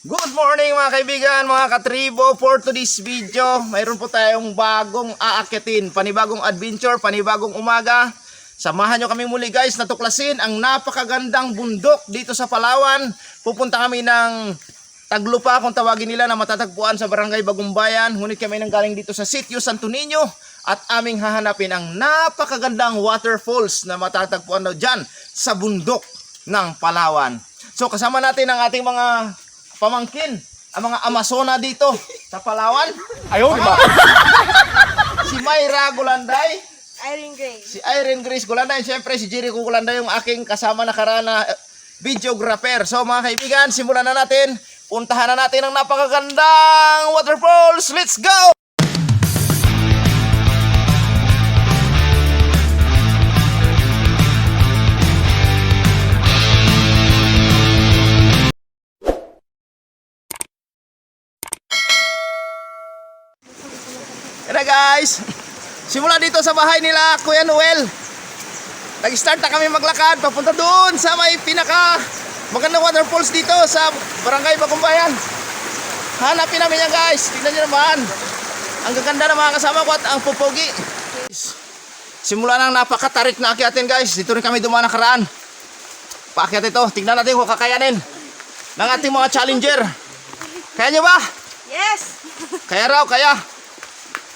Good morning mga kaibigan, mga katribo. For today's video, mayroon po tayong bagong aakyatin, panibagong adventure, panibagong umaga. Samahan nyo kami muli guys, natuklasin ang napakagandang bundok dito sa Palawan. Pupunta kami ng Taglupa kung tawagin nila, na matatagpuan sa Barangay Bagumbayan. Ngunit kami nang galing dito sa Sitio Santo Niño at aming hahanapin ang napakagandang waterfalls na matatagpuan daw dyan sa bundok ng Palawan. So kasama natin ang ating mga pamangkin, ang mga Amazona dito sa Palawan. Ayaw, di ba? Si Mayra Gulanday, Irene Grace. si Irene Grace Gulanday, siyempre si Jericho Gulanday, yung aking kasama na karana videographer. So mga kaibigan, simulan na natin. Puntahan na natin ang napakagandang waterfalls. Let's go! Yan na guys, simula dito sa bahay nila Kuya Noel. Nag-start na kami maglakad papunta doon sa may pinaka magandang waterfalls dito sa Barangay Bagumbayan. Hanapin namin yan guys. Tignan nyo naman, ang gaganda ng mga kasama ko at ang pupogi. Simula nang napakatarik na akyatin guys. Dito rin kami dumaan nakaraan. Paakyat ito, tignan natin kung kakayanin ng ating mga challenger. Kaya nyo ba? Yes! Kaya raw, kaya.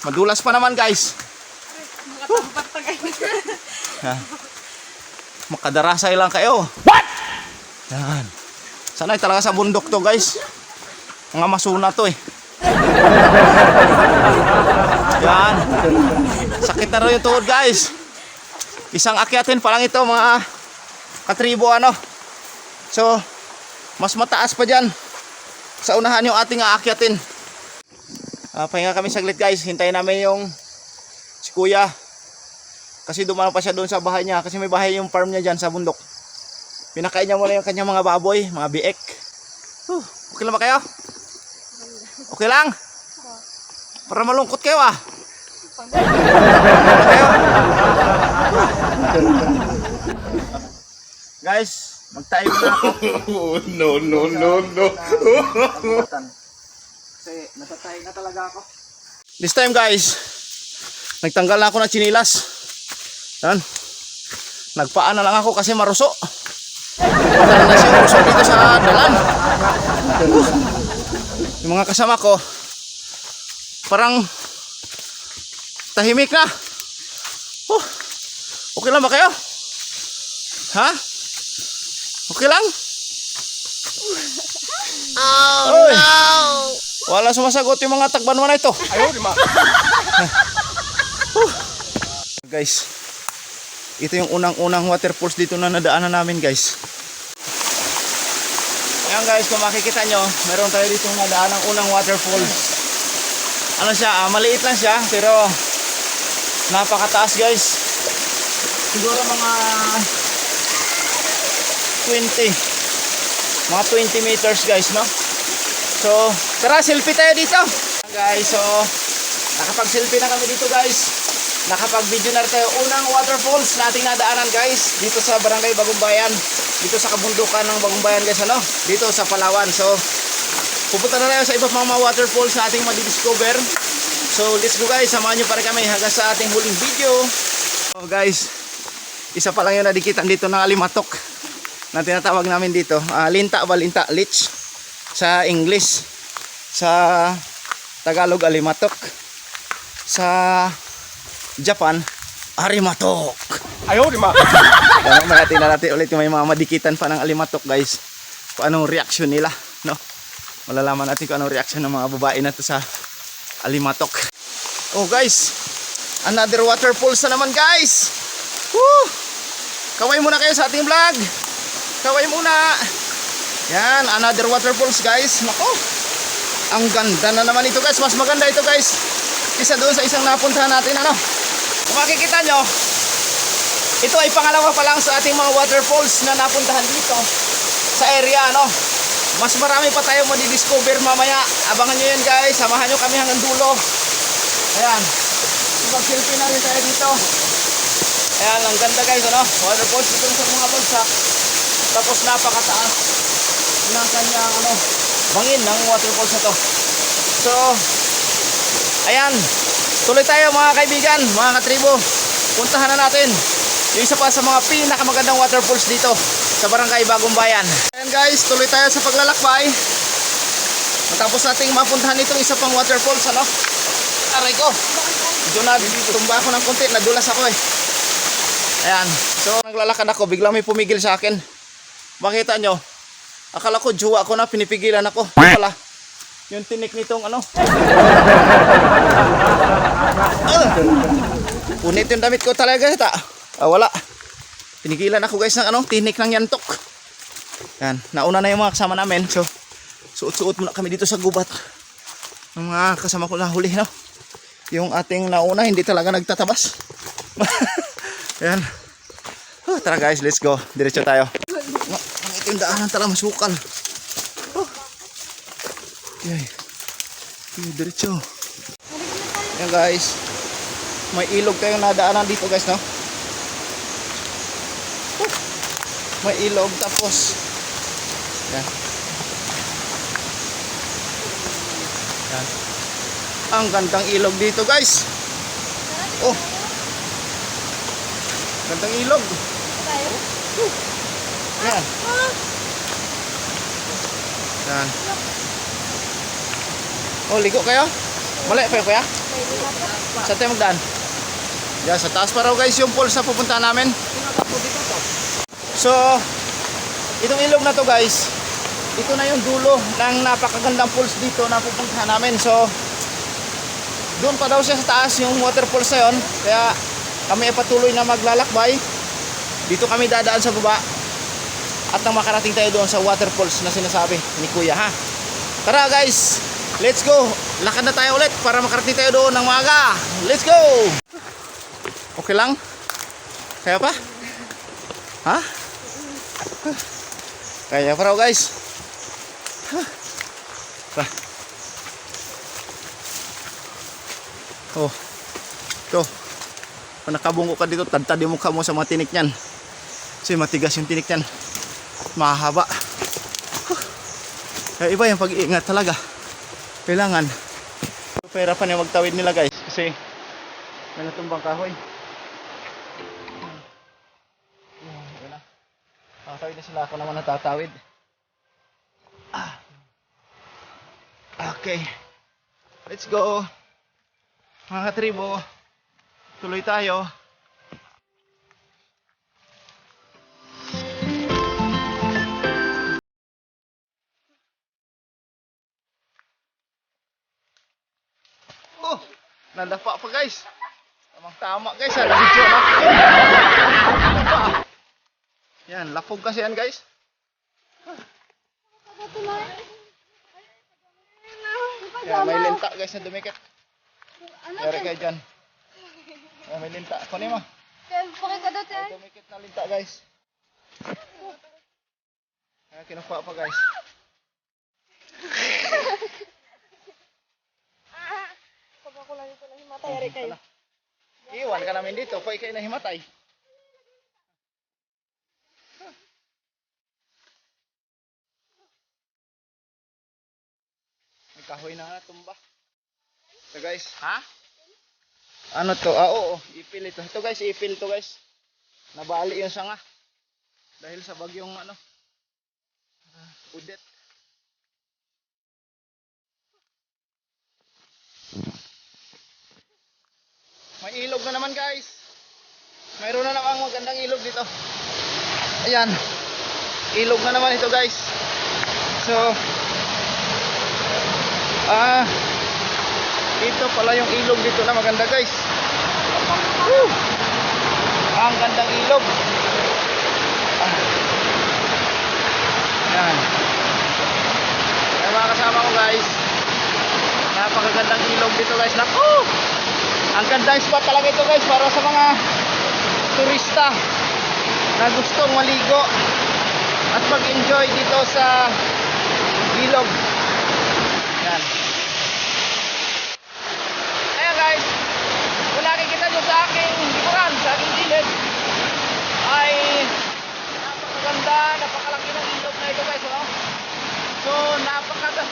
Madulas pa naman guys. Makatampat pa kayo. Makadarasay lang kayo. What? Yan. Sanay talaga sa bundok to guys. Mga masuna to eh. Yan. Sakit na rin yung tuhod guys. Isang akyatin pa lang ito mga katribo ano. So mas mataas pa dyan sa unahan yung ating aakyatin. Pahinga kami saglit guys. Hintayin namin yung si kuya. Kasi dumalo pa siya doon sa bahay niya. Kasi may bahay yung farm niya dyan sa bundok. Pinakain niya muna yung kanyang mga baboy, mga biek. Okay lang ba kayo? Okay lang? Para malungkot kayo ah. Kayo? Guys, mag-time na ako. No. Kasi natatay na talaga ako. This time guys, nagtanggal na ako ng chinilas. Yan. Nagpaan na lang ako kasi maruso. Matagal na siya maruso dito sa dalan. Yung mga kasama ko parang tahimik na. Okay lang ba kayo? Ha? Okay lang? Oh no! Wala sumasagot yung mga tagbanwa na ito. Ayaw, di ba? Guys, ito yung unang-unang waterfalls dito na nadaanan namin guys. Ayan guys, kung makikita nyo, meron tayo dito nadaan ang unang waterfalls. Ano siya, maliit lang siya, pero napakataas guys. Siguro mga 20 meters guys, no? So, tara, selfie tayo dito. Guys, so nakapag-selfie na kami dito guys. Nakapag-video na tayo. Unang waterfalls na ating nadaanan guys, dito sa Barangay Bagumbayan, dito sa kabundukan ng Bagumbayan guys, ano? Dito sa Palawan. So, pupunta na tayo sa iba't mga waterfalls na ating madidiscover. So, let's go guys. Samahan nyo para kami hanggang sa ating huling video. So guys, isa pa lang yung nadikitan dito ng alimatok na tinatawag namin dito. Linta, lich sa English. Sa Tagalog, alimatok. Sa Japan, arimatok. Ayaw, di ba? Tingnan natin ulit yung may mga madikitan pa ng alimatok guys. Kung anong reaction nila, no? Malalaman natin kung anong reaction ng mga babae na to sa alimatok. Oh guys, another waterfalls na naman guys. Woo! Kaway muna kayo sa ating vlog. Kaway muna. Yan, another waterfalls guys. Nako, ang ganda na naman ito guys. Mas maganda ito guys isa doon sa isang napuntahan natin, ano? Kung makikita nyo, ito ay pangalawa pa lang sa ating mga waterfalls na napuntahan dito sa area, ano? Mas marami pa tayong madidiscover mamaya. Abangan nyo yan guys, samahan nyo kami hanggang dulo. Ayan, mag-selfie na rin tayo dito. Ayan, ang ganda guys, ano? Waterfalls dito sa mga bagsak. Tapos napakataas ng kanyang bangin ng waterfalls na to. So, ayan. Tuloy tayo mga kaibigan, mga katribo. Puntahan na natin yung isa pa sa mga pinakamagandang waterfalls dito sa Barangay Bagong Bayan. Ayan guys, tuloy tayo sa paglalakbay. Matapos nating mapuntahan itong isa pang waterfalls, ano? Aray ko. Medyo na tumba ako ng konti, nadulas ako eh. Ayan. So, naglalakad ako, biglang may pumigil sa akin. Makita nyo? Akala ko jowa ko na, pinipigilan ako. Pala, yung tinik nitong ano. Punit yung damit ko talaga. Wala. Pinigilan ako guys ng ano, tinik ng yantok. Yan, nauna na yung mga kasama namin. So, suot-suot muna kami dito sa gubat. Ang mga kasama ko na huli, no? Yung ating nauna, hindi talaga nagtatabas. Yan. Tara guys, let's go. Diretso tayo. Ang ito yung daanan talaga, masukal. Okay. Diretso. Yan guys. May ilog tayong nadaanan dito guys, no? May ilog, tapos yan. Yan. Ang gandang ilog dito guys. Oh. Gandang ilog. Yan. Yan. Oh, ligo kayo? Mali kayo kuya? Saan tayo magdaan? Yan, sa taas pa raw guys yung falls na pupuntahan namin. So, itong ilog na to guys, ito na yung dulo ng napakagandang falls dito na pupuntahan namin. So, doon pa daw siya sa taas yung waterfalls na yun. Kaya kami ay patuloy na maglalakbay. Dito kami dadaan sa baba. At nang makarating tayo doon sa waterfalls na sinasabi ni Kuya, ha. Tara guys, let's go. Lakad na tayo ulit para makarating tayo doon ng maaga. Let's go. Okay lang? Kaya pa? Ha? Kaya pa raw guys. Tara. Oh, ito. Kung nakabungko ka dito, tadtad yung mukha mo sa mga tinik niyan. Kasi matigas yung tinik niyan. Mahaba. Kaya iba yung pag-iingat talaga. Kailangan. Pera pa niya magtawid nila guys. Kasi may natumbang kahoy. Yun na. Tatawid na sila. Ako naman natatawid. Okay. Let's go. Mga katribo, tuloy tayo. Oh, nadapa pa guys. Tamang-tama guys, video na. Nadapa. Yan, lapog kasi yan guys. Yan, may linta guys na dumikit. Yari kayo dyan. May linta. Kunin mo. May dumikit na linta guys. Kinukuha pa guys. Pag ako lang ito nahimatay, yari kayo. Iwan ka namin dito. Kung ikay nahimatay. May kahoy na tumba. So guys, ha? Ano to? Oo, ipil ito. Ito guys, ipil to guys. Nabali yung sanga. Dahil sa bagyong ano, udet. May ilog na naman guys. Mayroon na namang magandang ilog dito. Ayan. Ilog na naman ito guys. So, ito pala yung ilog dito na maganda guys. Woo! Ang gandang ilog. Yan. Kaya mga kasama ko guys, napakagandang ilog dito guys. Naku! Ang gandang spot talaga ito guys para sa mga turista na gustong maligo at mag-enjoy dito sa ilog. Yan. Ayan guys, kung nakikita nyo sa aking likuran, sa aking gilid, ay napakaganda, napakalaki ng ilog na ito guys, oh. So napakaganda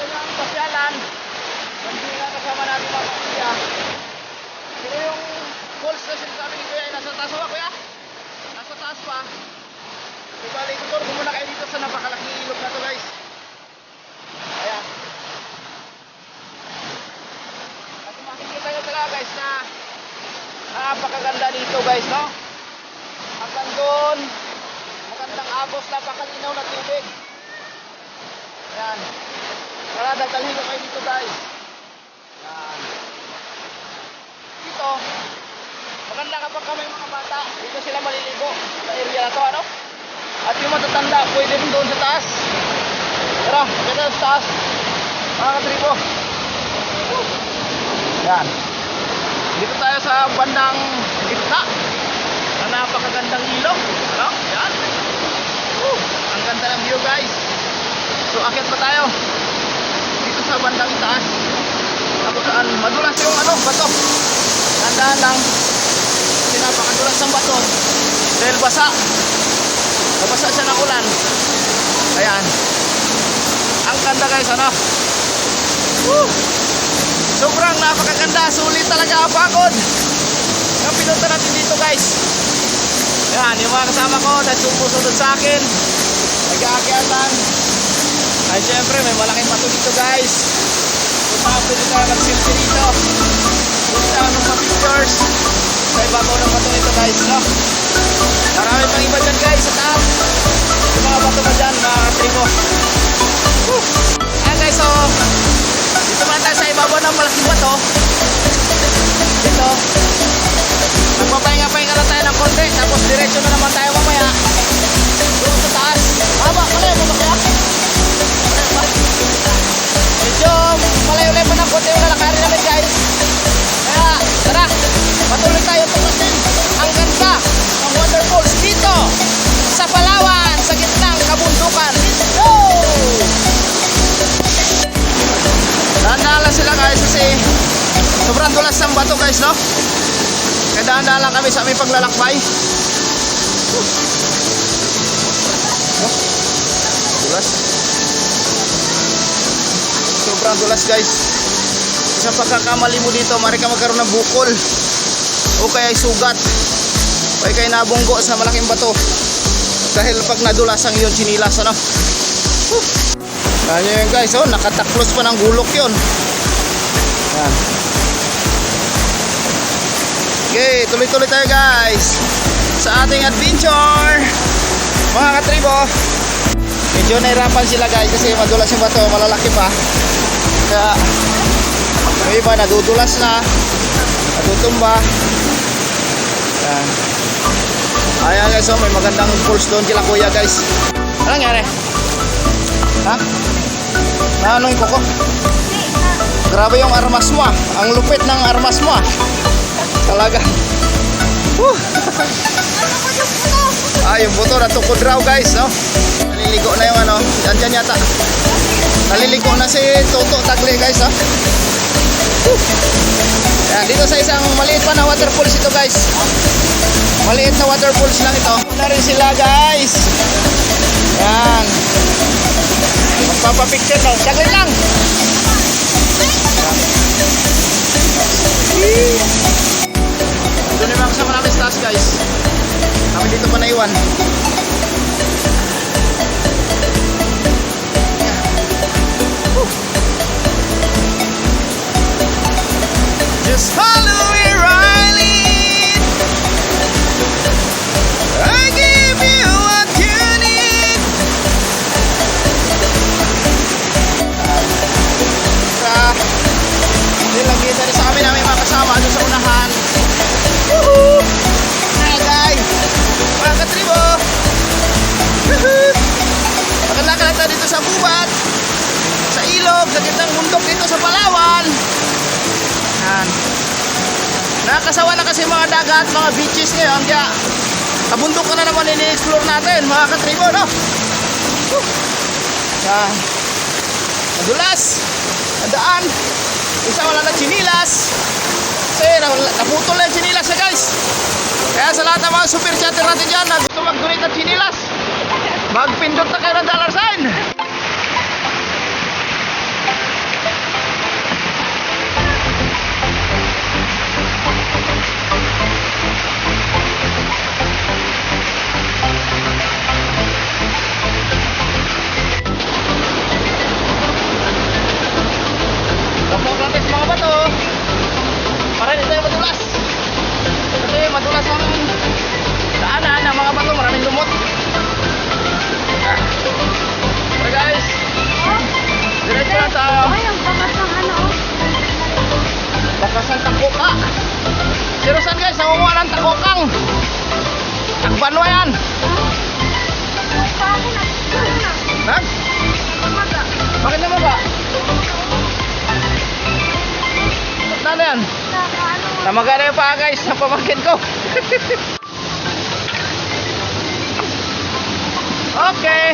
napakaganda dito guys, no? Hanggang doon, magandang agos, napakalinaw na tubig. Ayan. Tara, dadalhin ko kayo dito guys. Ayan. Dito, maganda kapag kami mga bata, dito sila maliligo sa area na to, ano? At yung matatanda, pwede rin doon sa taas. Tara, maganda sa taas. Mga katribo. Ayan. Dito tayo sa bandang gitna na napakagandang ilog, ano? Yan. Ang ganda ng view guys. So akit pa tayo dito sa bandang itaas. Tapos saan madulas yung ano, bato. Tandaan lang, kasi napakadulas ng bato dahil basa. Nabasa siya ng ulan. Ayan. Ang ganda guys, ano? Sobrang napakaganda, sulit talaga ang pagod. Yung pinunta natin dito guys. Yan, yung mga kasama ko nagsusunod sa akin, nag-aakyatan. Ay syempre may malaking bato dito guys. Kung pwede tayo mag-selfie dito, pwede tayo mag-pictures sa ibabaw ng bato nito guys, no? Marami pang iba dyan guys sa taas. Yung mga bato pa dyan, mga katribo. Ayan guys, so dito muna tayo sa ibabaw ng malaking bato. Dito magpapahinga-pahinga na tayo ng konti, tapos diretso na naman tayo mamaya doon sa taas. Haba, malayo mo kaya? Medyo malayo-layo pa ng konti yung lalakarin namin guys. Kaya tara, patuloy tayo tukusin ang ganda ng waterfalls dito sa Palawan, sa gitnang kabundukan. Let's go! Dahan-dahan lang sila guys kasi sobrang dulas ng bato guys, no? Kaya dahan-dahan lang kami sa aming paglalakbay. Dulas. Sobrang dulas guys. Sa pagkakamali mo dito, mari ka magkaroon ng bukol o kaya sugat o kaya nabunggo sa malaking bato dahil pag nadulas ang iyong chinilas, ano? Ayan yun guys, oh, nakataklos pa ng gulok yun. Ayan. Okay, tuloy-tuloy tayo guys sa ating adventure, mga katribo. Medyo nahirapan sila guys kasi madulas yung bato, malalaki pa. Kaya yung iba nadudulas na, natutumba. Ayan. Ayan guys, oh, may magandang falls doon kila kuya guys. Ano nangyari? Ha? Naano yung koko? Grabe yung armas mo ah. Ang lupit ng armas mo ah. Talaga. Yung buto natukod raw guys, no? Naliligo na yung ano, dyan yata. Naliligo na si Toto Tagle guys, no? Yan, dito sa isang maliit pa na waterfalls ito guys. Maliit na waterfalls lang ito. Na rin sila guys. Yan. Magpapapicture daw. Saglit lang. Doon yung mga kasama namin sa taas guys. Kami dito pa naiwan. Just follow me right in. I give you what you need. Nilagyan na sa kami namin mga kasama doon sa unahan. Woohoo! Nagay! Mga katribo! Woohoo! Makalakad tayo dito sa gubat, sa ilog, sa gitnang bundok dito sa Palawan. Yan. Nakakasawa na kasi mga dagat, mga beaches ngayon. Kaya kabundok ka na naman ini-explore natin mga katribo, no? Yan. Madulas. Nadaan. Isa wala na chinilas. Kasi naputol na yung chinilas na guys. Kaya sa lahat ng mga super chatter natin dyan na gusto mag-donate ng chinilas, magpindot na kayo ng dollar sign. Kapag natin sa mga bato para hindi tayo madulas. ng takoka. Seryosan guys, nangunguha ng takokang. Takbanwa yan. Ha? Bakit naman ba? Ano yan? Namaga na yung paa guys sa pamangkin ko. Okay.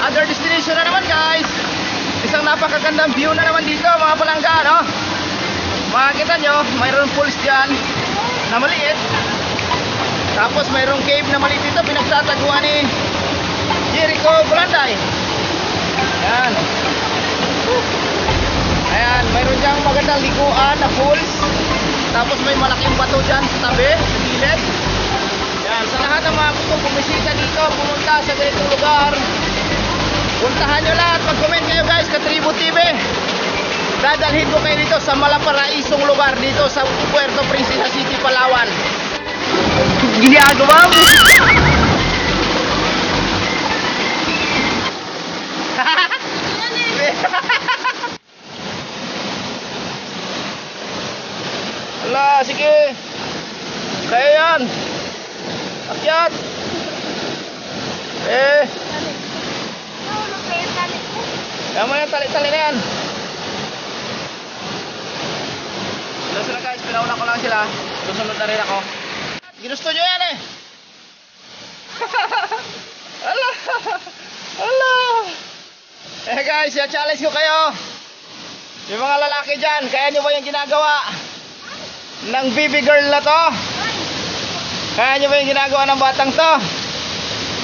Other destination na naman guys. Isang napakagandang view na naman dito mga palangga, no? Makikita nyo, mayroong pools dyan na maliit. Tapos mayroong cave na maliit dito, pinagtataguan ni Jericho Bulanday. Ayan. Ayan, mayroon dyang magandang liguan na pools. Tapos may malaking bato dyan sa tabi, sa gilid. Ayan, sa lahat ng mga gusto bumisita dito, pumunta sa ganitong lugar, puntahan nyo lahat, mag-comment kayo guys ka Tribu TV. Dadalhin ko kayo dito sa malaparaisong lugar dito sa Puerto Princesa City, Palawan. Ginagawa mo? Ala, sige. Kaya yan. Akyat. Kaya mo yan, tali-tali na yan. Hello sila guys, pinauna ko lang sila. Susunod na rin ako. Ginusto nyo yan eh. Ala. Ala. Guys, challenge ko kayo. Yung mga lalaki dyan, kaya nyo ba yung ginagawa ng baby girl na to? Kaya nyo ba yung ginagawa ng batang to?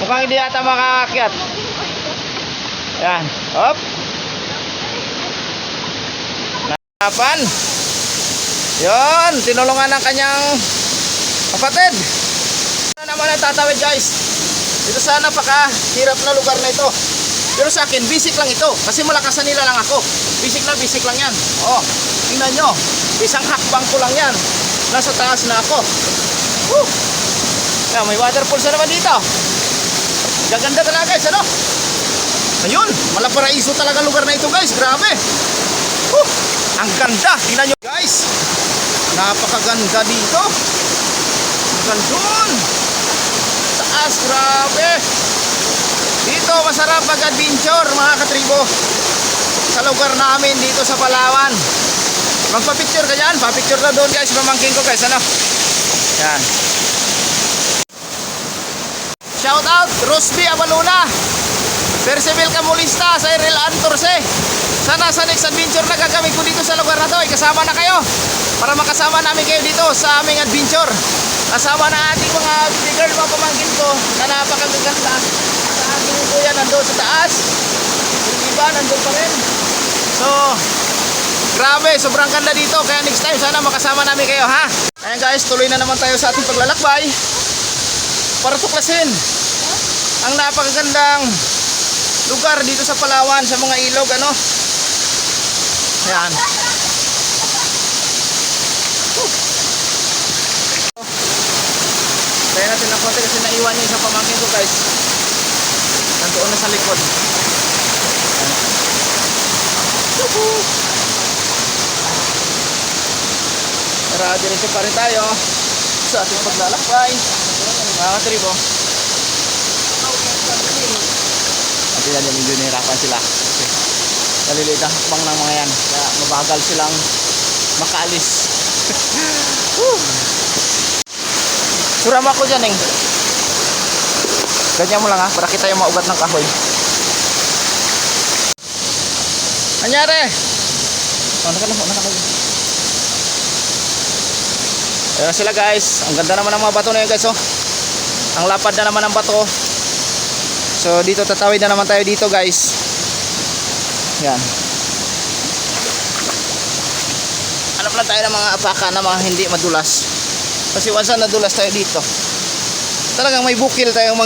Mukhang hindi yata makakakyat. Yan. Hop. Nanapan. Yun. Tinulungan ng kanyang kapatid. Ano naman ang tatawid guys? Dito sa napakahirap na lugar na ito. Pero sa akin, basic lang ito. Kasi malakasan nila lang ako. Basic lang yan. Oh, tingnan nyo. Isang hakbang ko lang yan. Nasa taas na ako. Woo! Yan, may waterfalls na naman dito. Gaganda talaga guys, ano? Ayun, malaparaiso talaga lugar na ito guys. Grabe. Ang ganda. Tingnan nyo guys. Napakaganda dito. Gandun. Taas, grabe. Dito masarap mag-adventure mga katribo. Sa lugar namin dito sa Palawan. Magpa-picture ka dyan. Pa-picture na doon guys. Pamangkin ko guys, ano? Yan. Shout out Rosby Abaluna, Percival Camulista, Cyril Antorse. Sana sa next adventure na gagawin ko dito sa lugar na to, kasama na kayo para makasama namin kayo dito sa aming adventure. Kasama na ating mga baby girl, mga pamangkin ko na napakaganda. Sa ating kuya nandun sa taas, yung iba nandun pa rin. So grabe, sobrang ganda dito. Kaya next time sana makasama namin kayo, ha? Ayan guys, tuloy na naman tayo sa ating paglalakbay para tuklasin ang napakagandang lugar dito sa Palawan, sa mga ilog, ano? Ayan. Kaya natin ng konti kasi naiwan niya isang pamangkin ko guys. Nandoon na sa likod. Tara, diretso pa rin tayo sa ating paglalakbay. Mga katribo. At yan yung medyo nahirapan sila. Okay. Naliliit ang hakbang ng mga yan. Kaya mabagal silang makaalis. Surama ko dyan eh. Ganyan mo lang ha, para kita yung maugat ng kahoy. Anyari? Ano ka lang? Ayan sila guys. Ang ganda naman ng mga bato na yun guys, oh. Ang lapad na naman ng bato. So dito tatawid na naman tayo dito guys. Yan. Hanap lang tayo ng mga apaka na mga hindi madulas. Kasi once na nadulas tayo dito, talagang may bukil tayong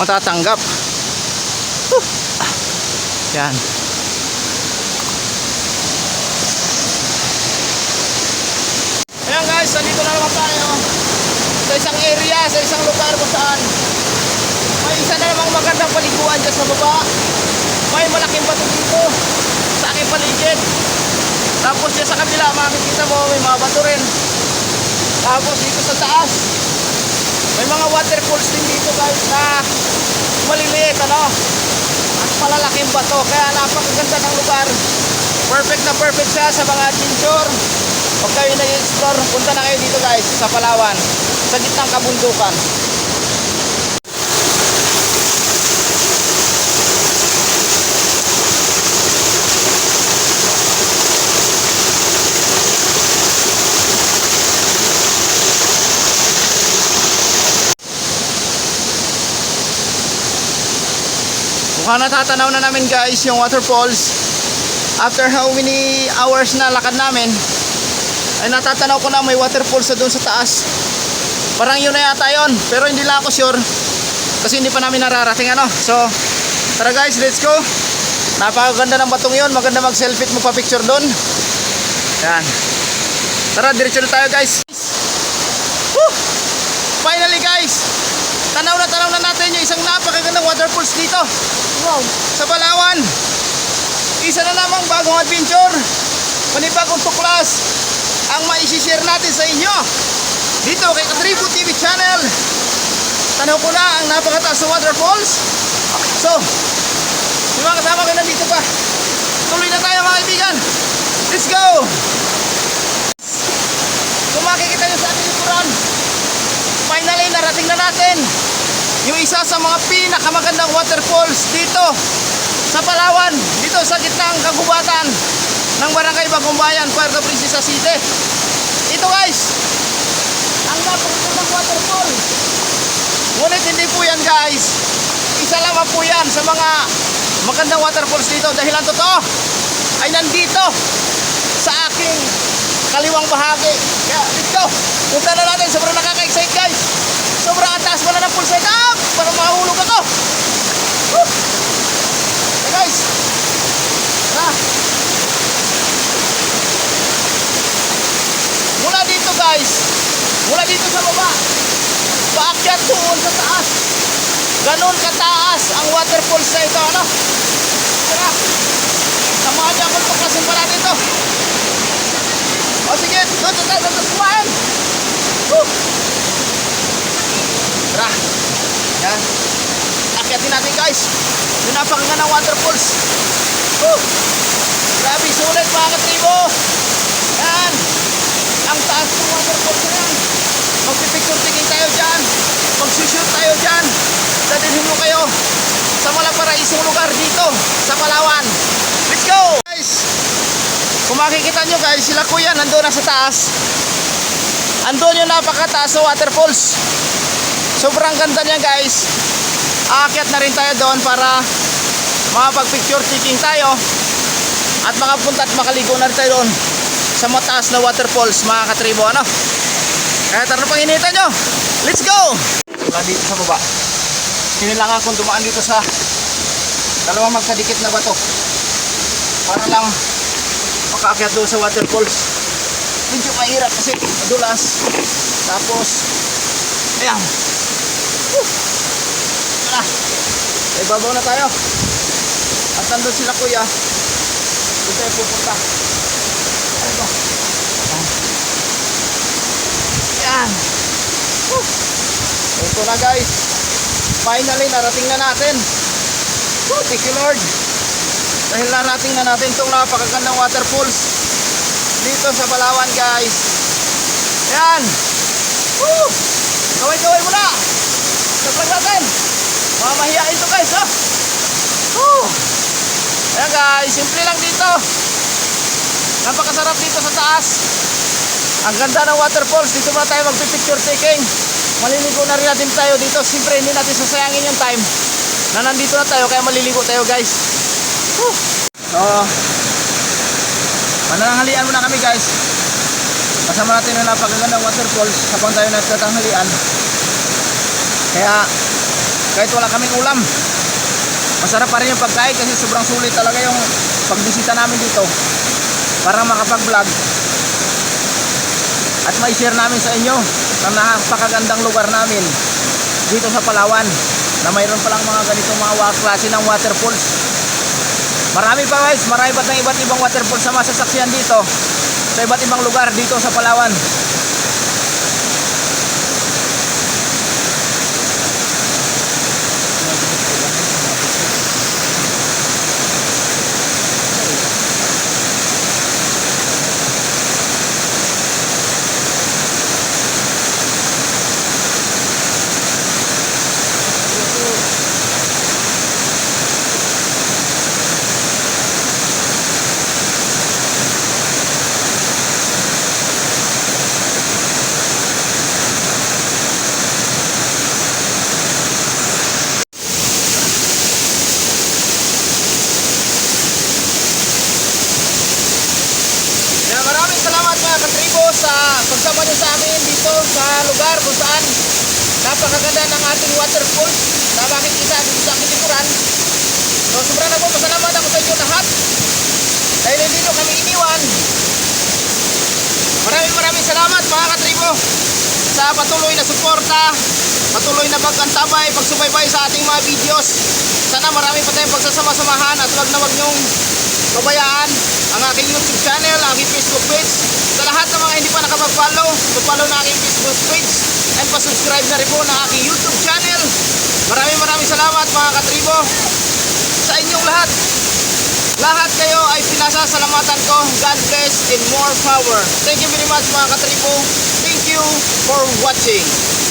matatanggap. Yan. Ayan guys, nandito na naman tayo sa isang area, sa isang lugar kung saan may isa na namang magandang paliguan dyan sa baba. May malaking bato dito sa aking paligid. Tapos Tapos dyan sa kabila, makikita mo may mga bato rin. Tapos dito sa taas, may mga waterfalls din dito guys na maliliit ano. At malalaking bato. Kaya napakaganda ng lugar. Perfect na perfect siya sa mga adventure. Pag kayo nag-explore, punta na kayo dito guys sa Palawan. Sa gitnang kabundukan. Mukhang natatanaw na namin guys yung waterfalls. After how many hours na lakad namin, ay natatanaw ko na may waterfalls sa doon sa taas. Parang yun na yata yun, pero hindi lang ako sure kasi hindi pa namin nararating ano. So tara guys, let's go. Napakaganda ng batong yun, maganda mag selfie at magpa-picture doon. Yan. Tara, diretso na tayo guys. Woo! Finally guys, tanaw na natin yung isang napakagandang waterfalls dito. Wow, sa Palawan. Isa na namang bagong adventure, panibagong tuklas ang maisishare natin sa inyo dito kay Katribo TV channel. Tanaw ko na ang napakataas na waterfalls. So, yung mga kasama ko nandito pa. Tuloy na tayo mga kaibigan. Let's go! Kung makikita nyo sa ating likuran, finally narating na natin yung isa sa mga pinakamagandang waterfalls dito sa Palawan, dito sa gitnang kagubatan ng Barangay Bagumbayan, Puerto Princesa City. Ito guys, ang napakagandang waterfall. Ngunit hindi po yan guys, isa lamang po yan sa mga magandang waterfalls dito dahil ang totoo ay nandito sa aking kaliwang bahagi. Kaya let's go, punta na natin. Sobrang nakaka-excite guys. Sobrang atas pala ng full set up. Parang makahulog ako. Woo! Hey guys, tara. Mula dito guys, mula dito sa baba, paakyat doon sa taas. Ganon kataas ang waterfalls na ito ano. Tara, samahan niyo ako tuklasin pa natin ito. O sige, doon sa taas ang tasmahan. Woo! Tara, yan. Akyatin natin guys yung napakagandang waterfalls. Woo! Grabe, sulit mga katribo. Yan, ang taas ng waterfalls na yan. Magpipicture taking tayo dyan, magsushoot tayo dyan. Dadalhin mo kayo sa malaparaisong lugar dito sa Palawan. Let's go guys. Kung makikita nyo guys, sila kuya nandun na sa taas. Andun yung napakataas na waterfalls. Sobrang ganda niya guys. Aakyat na rin tayo doon para makapag-picture taking tayo at makapunta at makaligo na rin tayo doon sa mataas na waterfalls mga katribo ano. Kaya tara pang hinihintay nyo. Let's go! Wala dito sa baba. Kinilangan kong dumaan dito sa dalawang magkadikit na bato para lang makaakyat doon sa waterfalls. Medyo mahirap kasi madulas. Tapos ayan. Tara, may babaw na tayo. At nandun sila kuya. Doon tayo pupunta. Ano? Ayan. Ito na guys. Finally, narating na natin. Thank you Lord. Dahil narating na natin itong napakagandang waterfalls dito sa Palawan guys. Ayan. Woo! Gawin-gawin mo na. Saplag natin. Mamahiyain ito guys ha. Woo! Ayan guys, simple lang dito. Napakasarap dito sa taas. Ang ganda ng waterfalls. Dito muna tayo magpipicture taking. Maliligo na rin natin tayo dito. Siyempre hindi natin sasayangin yung time na nandito na tayo, kaya maliligo tayo guys. Woo! So manananghalian muna kami guys. Kasama natin yung napakagandang waterfalls habang tayo nagtatanghalian. Kaya kahit wala kaming ulam, masarap pa rin yung pagkain kasi sobrang sulit talaga yung pagbisita namin dito para makapag-vlog at mai-share namin sa inyo ang napakagandang lugar namin dito sa Palawan na mayroon palang mga ganitong mga klase ng waterfalls. Marami pa guys, marami pa tayong iba't ibang waterfall sa masasaksihan dito. Sa iba't ibang lugar dito sa Palawan. Kaya maraming salamat mga katribo sa pagsama nyo sa amin dito sa lugar kung saan napakaganda ng ating waterfall na makikita dito sa aking likuran. So sobrang nagpapasalamat ako sa inyo lahat dahil hindi nyo kami iniwan. Maraming salamat mga katribo sa patuloy na suporta, patuloy na pagkantabay, pagsubaybay sa ating mga videos. Sana marami pa tayong pagsasama-samahan at wag na wag nyong pabayaan ang aking YouTube channel, ang aking Facebook page. Sa lahat ng mga hindi pa nakapag-follow, follow na aking Facebook page and pa-subscribe na rin po ng aking YouTube channel. Maraming salamat mga katribo sa inyong lahat. Lahat kayo ay pinasasalamatan ko. God bless and more power. Thank you very much mga katribo. Thank you for watching.